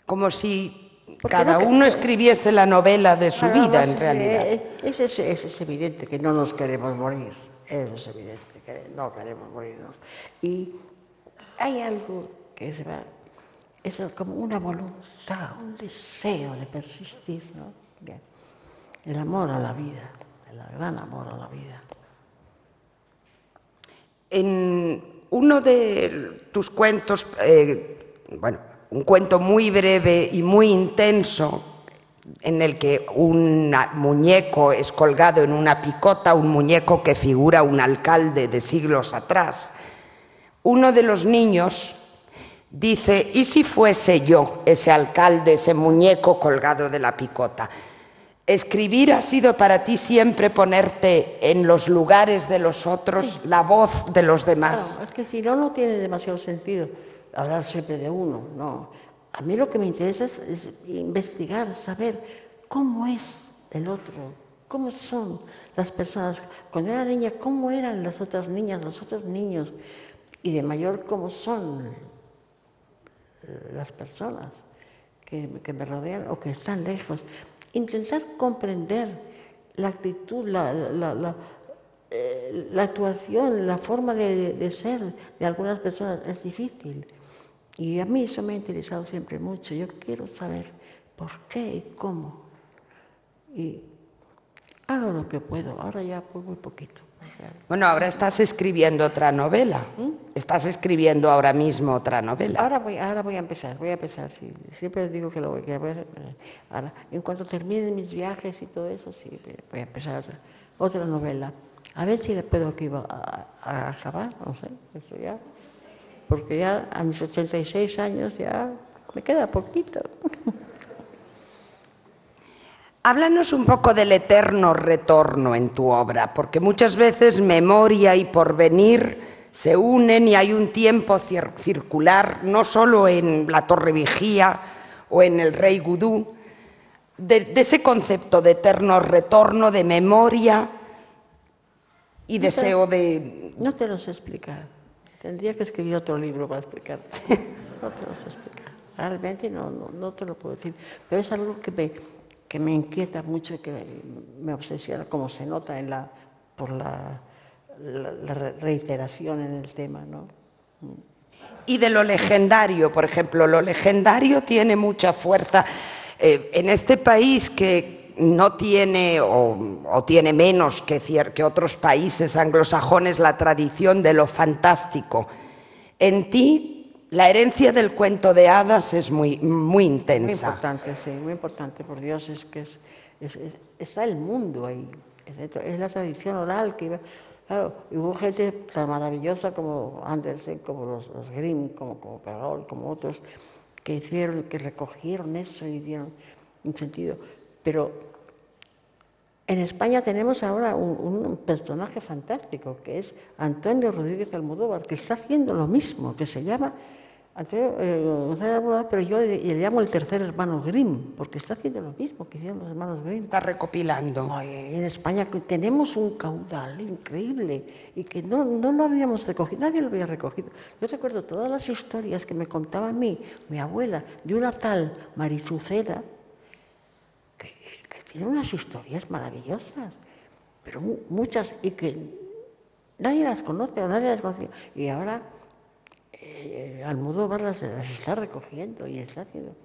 Como si cada uno escribiese la novela de su vida, en realidad. Es evidente que no nos queremos morir. Eso es evidente, que no queremos morirnos. Y hay algo que se va... es como una voluntad, un deseo de persistir, ¿no? Bien. El amor a la vida, el gran amor a la vida. En uno de tus cuentos, un cuento muy breve y muy intenso, en el que un muñeco es colgado en una picota, un muñeco que figura un alcalde de siglos atrás, uno de los niños dice: ¿y si fuese yo ese alcalde, ese muñeco colgado de la picota? ¿Escribir ha sido para ti siempre ponerte en los lugares de los otros, sí, la voz de los demás? Claro, es que si no, no tiene demasiado sentido hablar siempre de uno, no. A mí lo que me interesa es investigar, saber cómo es el otro, cómo son las personas. Cuando era niña, cómo eran las otras niñas, los otros niños, y de mayor, cómo son las personas que me rodean o que están lejos. Intentar comprender la actitud, la actuación, la forma de ser de algunas personas es difícil. Y a mí eso me ha interesado siempre mucho. Yo quiero saber por qué y cómo. Y hago lo que puedo. Ahora ya pues muy poquito. Bueno, ahora estás escribiendo otra novela. Estás escribiendo ahora mismo otra novela. Ahora voy a empezar. Sí. Siempre digo que lo voy a hacer. Ahora, en cuanto termine mis viajes y todo eso, sí, voy a empezar otra novela. A ver si le puedo acabar, no sé, eso ya. Porque ya a mis 86 años ya me queda poquito. Háblanos un poco del eterno retorno en tu obra, porque muchas veces memoria y porvenir se unen y hay un tiempo circular, no solo en La Torrevieja o en El Rey Gudú, de ese concepto de eterno retorno, de memoria y deseo de... No te lo sé explicar. Tendría que escribir otro libro para explicarte. No te lo sé explicar. Realmente no te lo puedo decir. Pero es algo que me inquieta mucho y que me obsesiona, como se nota por la reiteración en el tema, ¿no? Y de lo legendario, por ejemplo, lo legendario tiene mucha fuerza. En este país que no tiene o tiene menos que otros países anglosajones la tradición de lo fantástico, en ti la herencia del cuento de hadas es muy, muy intensa. Muy importante, sí, muy importante, por Dios, es que está el mundo ahí, es la tradición oral que... Claro, hubo gente tan maravillosa como Andersen, como los Grimm, como Perrault, como otros, que recogieron eso y dieron un sentido. Pero en España tenemos ahora un personaje fantástico, que es Antonio Rodríguez Almodóvar, que está haciendo lo mismo, que se llama Antonio González Almodóvar, pero yo le llamo el tercer hermano Grimm, porque está haciendo lo mismo que hicieron los hermanos Grimm. Está recopilando. Oye, en España tenemos un caudal increíble y que no lo habíamos recogido, nadie lo había recogido. Yo recuerdo todas las historias que me contaba a mí, mi abuela, de una tal Marichucera, que tiene unas historias maravillosas, pero muchas, y que nadie las conoce o nadie las conoce. Y ahora Almodóvar las está recogiendo y está haciendo.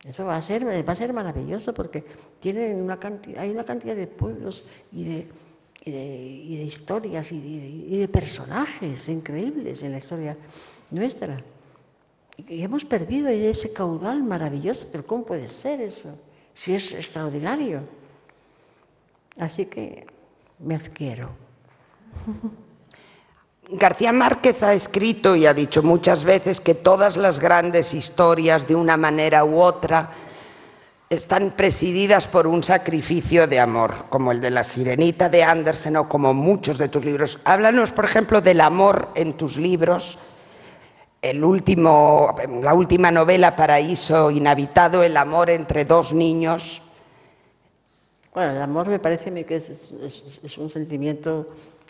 Eso va a ser maravilloso porque hay una cantidad de pueblos y de historias y de personajes increíbles en la historia nuestra. Y hemos perdido ese caudal maravilloso, pero ¿cómo puede ser eso? Si es extraordinario. Así que me adquiero. García Márquez ha escrito y ha dicho muchas veces que todas las grandes historias, de una manera u otra, están presididas por un sacrificio de amor, como el de La Sirenita de Andersen o como muchos de tus libros. Háblanos, por ejemplo, del amor en tus libros. La última novela, Paraíso Inhabitado, el amor entre dos niños. Bueno, el amor me parece que es un sentimiento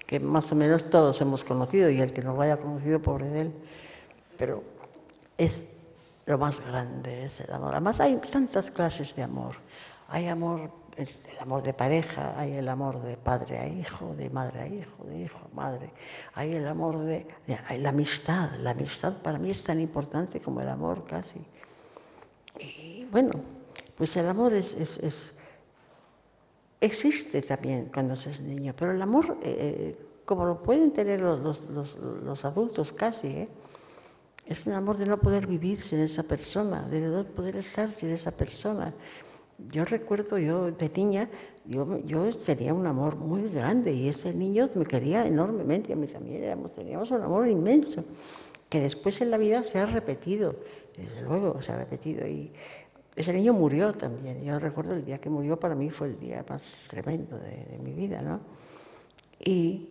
que más o menos todos hemos conocido, y el que no lo haya conocido, pobre de él, pero es lo más grande, es el amor. Además hay tantas clases de amor. Hay amor, el amor de pareja, hay el amor de padre a hijo, de madre a hijo, de hijo a madre. Hay la amistad. La amistad para mí es tan importante como el amor casi. Y bueno, pues el amor existe también cuando se es niño, pero el amor, como lo pueden tener los adultos casi, es un amor de no poder vivir sin esa persona, de no poder estar sin esa persona. Yo recuerdo, yo de niña, yo tenía un amor muy grande y este niño me quería enormemente, a mí también teníamos un amor inmenso, que después en la vida se ha repetido, desde luego se ha repetido, y ese niño murió también. Yo recuerdo el día que murió, para mí fue el día más tremendo de mi vida, ¿no? Y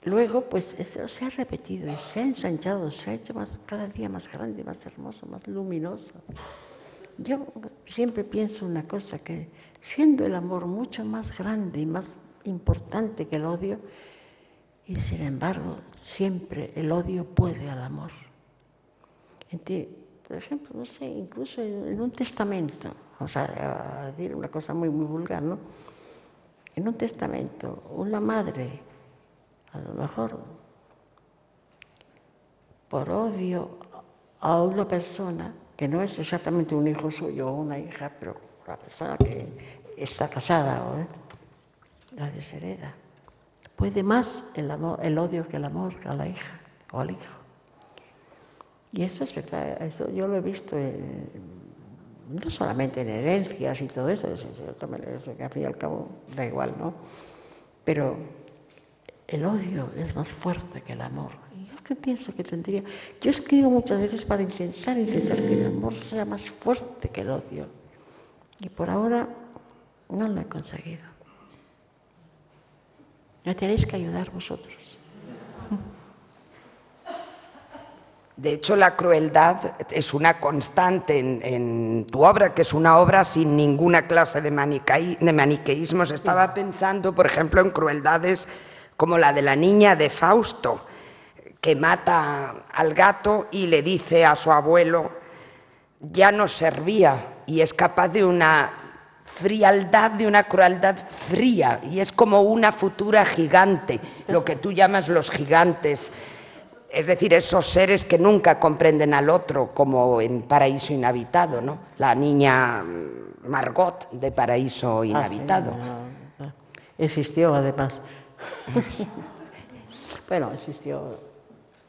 luego, pues eso se ha repetido y se ha ensanchado, se ha hecho cada día más grande, más hermoso, más luminoso. Yo siempre pienso una cosa, que siendo el amor mucho más grande y más importante que el odio, y sin embargo, siempre el odio puede al amor. Por ejemplo, no sé, incluso en un testamento, vamos a decir una cosa muy, muy vulgar, ¿no? En un testamento, una madre, a lo mejor, por odio a una persona, que no es exactamente un hijo suyo o una hija, pero una persona que está casada, la deshereda. Puede más el odio que el amor a la hija o al hijo. Y eso es verdad, eso yo lo he visto no solamente en herencias y todo eso, eso que al fin y al cabo da igual, ¿no? Pero el odio es más fuerte que el amor. Y yo que pienso que tendría... Yo escribo muchas veces para intentar que el amor sea más fuerte que el odio. Y por ahora no lo he conseguido. Me tenéis que ayudar vosotros. De hecho, la crueldad es una constante en tu obra, que es una obra sin ninguna clase de maniqueísmos. Estaba pensando, por ejemplo, en crueldades como la de la niña de Fausto, que mata al gato y le dice a su abuelo, ya no servía, y es capaz de una frialdad, de una crueldad fría, y es como una futura gigante, lo que tú llamas los gigantes. Es decir, esos seres que nunca comprenden al otro, como en Paraíso Inhabitado, ¿no? La niña Margot de Paraíso Inhabitado. Sí, existió, además. Bueno, existió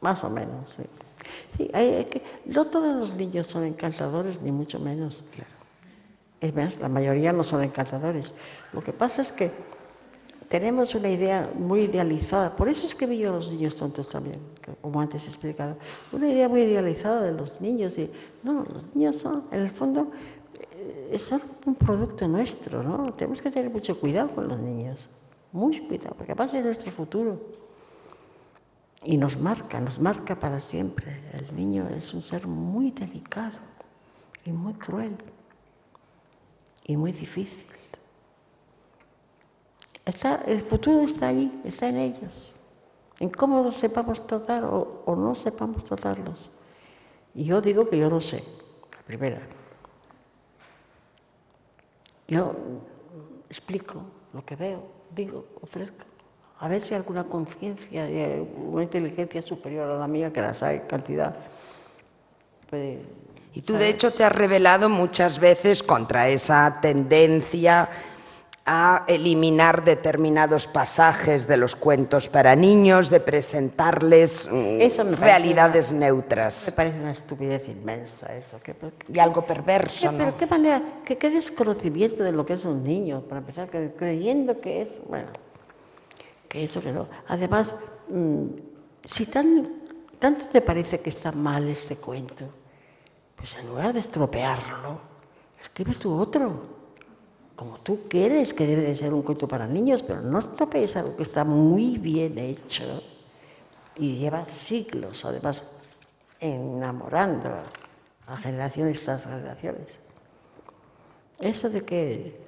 más o menos, sí. Sí, no todos los niños son encantadores, ni mucho menos. Claro. Es más, la mayoría no son encantadores. Lo que pasa es que tenemos una idea muy idealizada, por eso escribí yo Los niños tontos también, como antes he explicado, una idea muy idealizada de los niños. Y no, los niños son, en el fondo, son un producto nuestro, ¿no? Tenemos que tener mucho cuidado con los niños, mucho cuidado, porque además es nuestro futuro. Y nos marca para siempre. El niño es un ser muy delicado y muy cruel y muy difícil. El futuro está ahí, está en ellos, en cómo los sepamos tratar o no sepamos tratarlos. Y yo digo que yo no sé, la primera. Yo explico lo que veo, digo, ofrezco. A ver si hay alguna conciencia, una inteligencia superior a la mía, que las hay cantidad. Y tú, de hecho, te has rebelado muchas veces contra esa tendencia a eliminar determinados pasajes de los cuentos para niños, de presentarles realidades neutras. Me parece una estupidez inmensa eso. Y algo perverso, ¿no? Pero qué manera, qué desconocimiento de lo que es un niño, para empezar, creyendo que es, bueno, que eso que no. Además, si tanto te parece que está mal este cuento, pues en lugar de estropearlo, escribe tú otro. Como tú quieres, que debe de ser un cuento para niños, pero no estropees algo que está muy bien hecho y lleva siglos, además, enamorando a generaciones tras generaciones. Eso de que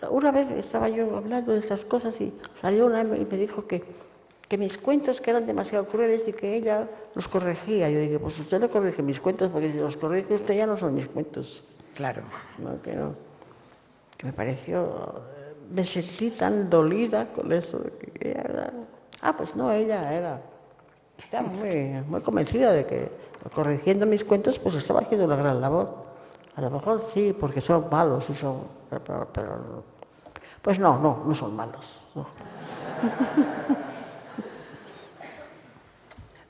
una vez estaba yo hablando de esas cosas y salió una y me dijo que mis cuentos que eran demasiado crueles y que ella los corregía. Yo dije, pues usted no corrige mis cuentos, porque si los corrige usted ya no son mis cuentos. Claro. No, que no. Que me pareció, me sentí tan dolida con eso. Que ella, pues no, ella estaba muy convencida de que corrigiendo mis cuentos pues estaba haciendo una gran labor. A lo mejor sí, porque son malos, y son, pero pues no son malos. No.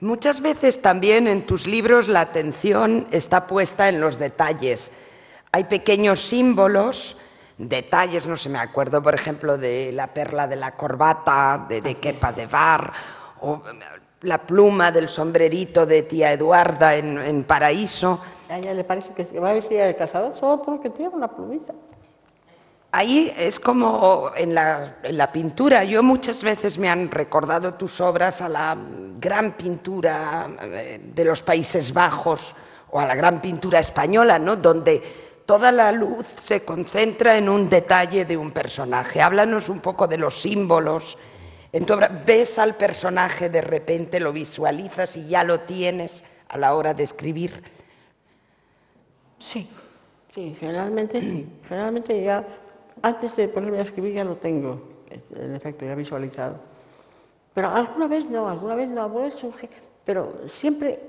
Muchas veces también en tus libros la atención está puesta en los detalles. Hay pequeños símbolos, detalles, no sé, me acuerdo, por ejemplo, de la perla de la corbata de Kepa de Bar, o la pluma del sombrerito de tía Eduarda en Paraíso. A ella le parece que va vestida de casada solo porque tiene una plumita. Ahí es como en la pintura. Yo muchas veces me han recordado tus obras a la gran pintura de los Países Bajos o a la gran pintura española, ¿no? Donde toda la luz se concentra en un detalle de un personaje. Háblanos un poco de los símbolos. En tu obra, ves al personaje de repente, lo visualizas y ya lo tienes a la hora de escribir. Sí, generalmente sí. Generalmente ya, antes de ponerme a escribir ya lo tengo, en efecto, ya visualizado. Pero alguna vez no, alguna vez surge, pero siempre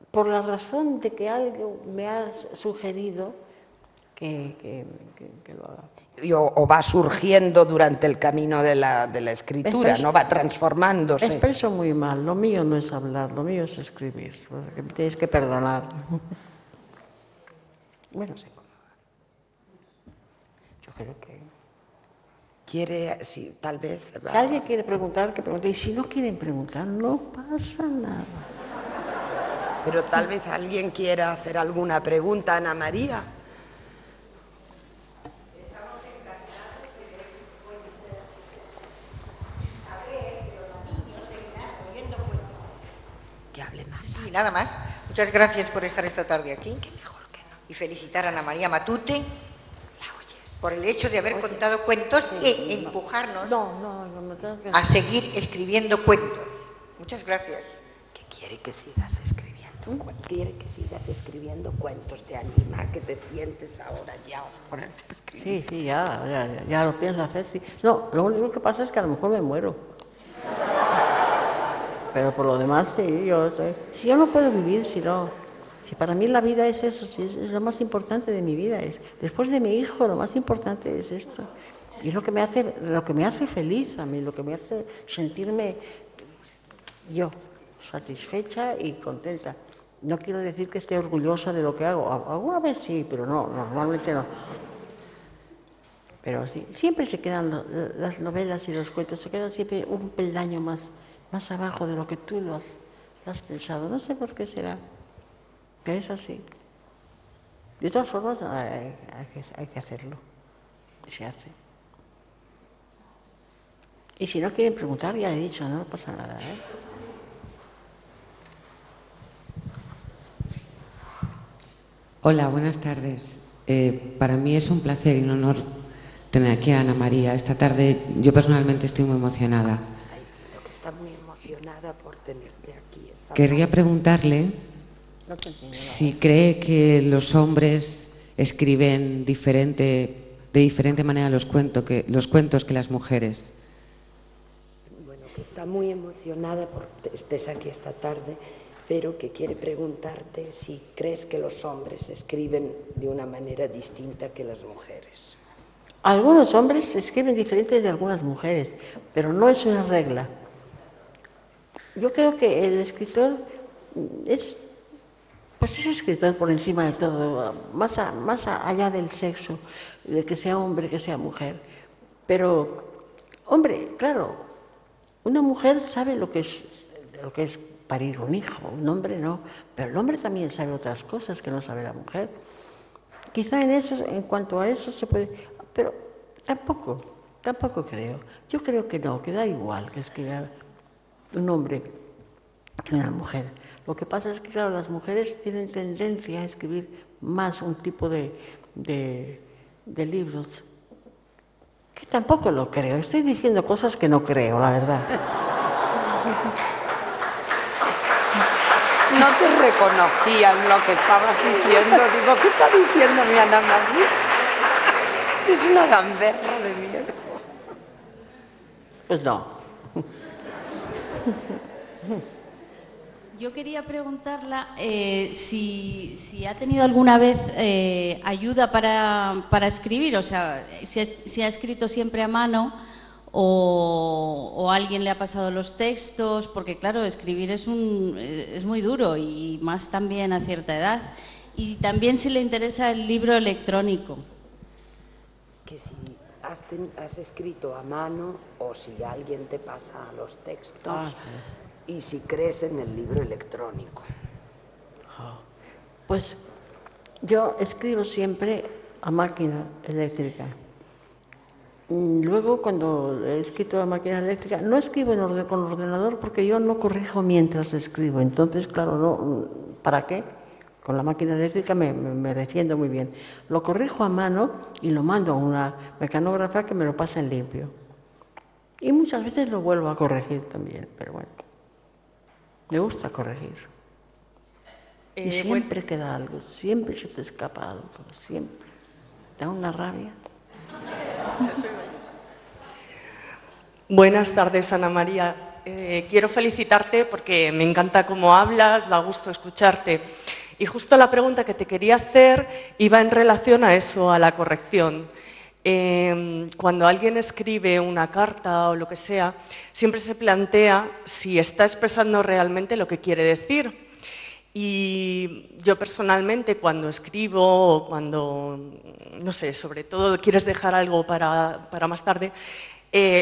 por la razón de que algo me ha sugerido que lo haga. O va surgiendo durante el camino de la escritura, ¿no? Va transformándose. Expreso muy mal, lo mío no es hablar, lo mío es escribir, me tienes que perdonar. Bueno, sí. Yo creo que... Quiere, sí, tal vez... Si alguien quiere preguntar, que pregunte, y si no quieren preguntar, no pasa nada. Pero tal vez alguien quiera hacer alguna pregunta, Ana María. Que hable más. Sí, nada más. Muchas gracias por estar esta tarde aquí. Y felicitar a Ana María Matute por el hecho de haber contado cuentos e empujarnos a seguir escribiendo cuentos. Muchas gracias. Que quiere que sigas escribiendo. Quiere que sigas escribiendo cuentos. Te anima, que te sientes ahora ya vas a ponerte a escribir. Sí, ya lo pienso hacer, sí. No, lo único que pasa es que a lo mejor me muero. Pero por lo demás, sí, si yo no puedo vivir, si para mí la vida es eso, si es lo más importante de mi vida, después de mi hijo, lo más importante es esto. Y es lo que me hace feliz a mí, lo que me hace sentirme yo, satisfecha y contenta. No quiero decir que esté orgullosa de lo que hago, alguna vez sí, pero no, normalmente no. Pero sí, siempre se quedan las novelas y los cuentos, se quedan siempre un peldaño más abajo de lo que tú lo has pensado. No sé por qué será, pero es así. De todas formas, hay que hacerlo. Se hace. Y si no quieren preguntar, ya he dicho, no pasa nada, ¿eh? Hola, buenas tardes. Para mí es un placer y un honor tener aquí a Ana María. Esta tarde yo personalmente estoy muy emocionada. Está muy emocionada por tenerte aquí. Querría preguntarle si cree que los hombres escriben de diferente manera los cuentos que las mujeres. Bueno, que está muy emocionada por que estés aquí esta tarde, pero que quiere preguntarte si crees que los hombres escriben de una manera distinta que las mujeres. Algunos hombres escriben diferentes de algunas mujeres, pero no es una regla. Yo creo que el escritor es escritor por encima de todo, más allá del sexo, de que sea hombre, que sea mujer. Pero, hombre, claro, una mujer sabe lo que es parir un hijo, un hombre no, pero el hombre también sabe otras cosas que no sabe la mujer. Quizá en cuanto a eso se puede, pero tampoco creo. Yo creo que no, que da igual que escriba un hombre que una mujer. Lo que pasa es que, claro, las mujeres tienen tendencia a escribir más un tipo de libros, que tampoco lo creo. Estoy diciendo cosas que no creo, la verdad. No te reconocía en lo que estabas diciendo. Digo, ¿qué está diciendo mi Ana María? Es una gamberra de miedo. Pues no. Yo quería preguntarla si ha tenido alguna vez ayuda para escribir, o sea, si ha escrito siempre a mano o alguien le ha pasado los textos, porque claro, escribir es muy duro y más también a cierta edad. Y también si le interesa el libro electrónico. Que si has escrito a mano o si alguien te pasa los textos y si crees en el libro electrónico. Pues yo escribo siempre a máquina eléctrica. Luego, cuando he escrito a máquina eléctrica, no escribo con ordenador porque yo no corrijo mientras escribo. Entonces, claro, no, ¿para qué? Con la máquina eléctrica me defiendo muy bien. Lo corrijo a mano y lo mando a una mecanógrafa que me lo pasa en limpio. Y muchas veces lo vuelvo a corregir también, pero bueno. Me gusta corregir. Y siempre queda algo, siempre se te escapa algo, siempre. Da una rabia. Buenas tardes, Ana María. Quiero felicitarte porque me encanta cómo hablas, da gusto escucharte. Y justo la pregunta que te quería hacer iba en relación a eso, a la corrección. Cuando alguien escribe una carta o lo que sea, siempre se plantea si está expresando realmente lo que quiere decir. Y yo personalmente cuando escribo o cuando, no sé, sobre todo quieres dejar algo para más tarde,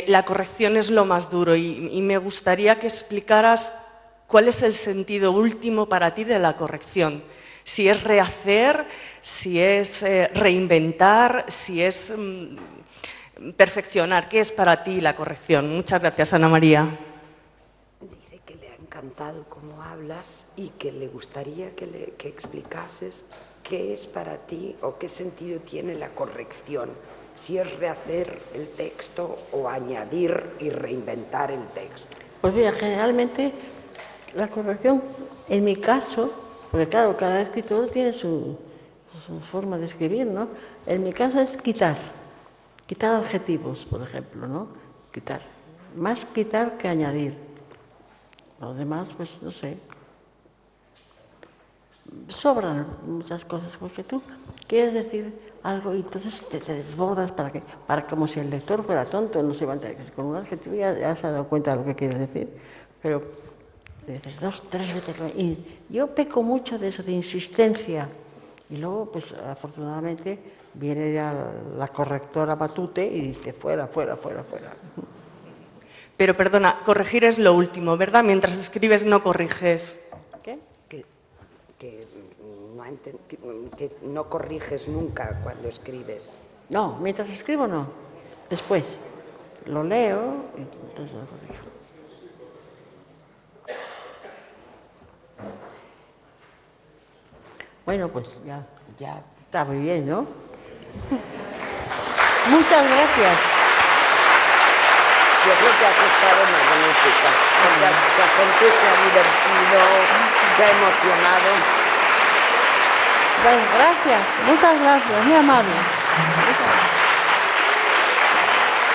la corrección es lo más duro y me gustaría que explicaras cuál es el sentido último para ti de la corrección. Si es rehacer, si es reinventar, si es perfeccionar. ¿Qué es para ti la corrección? Muchas gracias, Ana María. Dice que le ha encantado cómo hablas y que le gustaría que explicases qué es para ti o qué sentido tiene la corrección. Si es rehacer el texto o añadir y reinventar el texto. Pues mira, generalmente la corrección, en mi caso, porque claro, cada escritor tiene su forma de escribir, ¿no? En mi caso es quitar adjetivos, por ejemplo, ¿no? Quitar. Más quitar que añadir. Lo demás, pues no sé. Sobran muchas cosas, porque tú quieres decir algo y entonces te desbordas para como si el lector fuera tonto, no se va a enterar. Con un adjetivo ya se ha dado cuenta de lo que quieres decir, pero dices 2, 3 veces. Y yo peco mucho de eso, de insistencia. Y luego, pues afortunadamente, viene ya la correctora Matute y dice fuera, fuera, fuera, fuera. Pero perdona, corregir es lo último, ¿verdad? Mientras escribes no corriges. ¿Qué? Que no corriges nunca cuando escribes. No, mientras escribo no. Después lo leo y entonces lo corrijo. Bueno, pues ya está muy bien, ¿no? Muchas gracias. Yo creo que has estado magnífica. La gente se ha divertido, se ha emocionado. Bueno, gracias, muchas gracias, muy amable. Muchas gracias.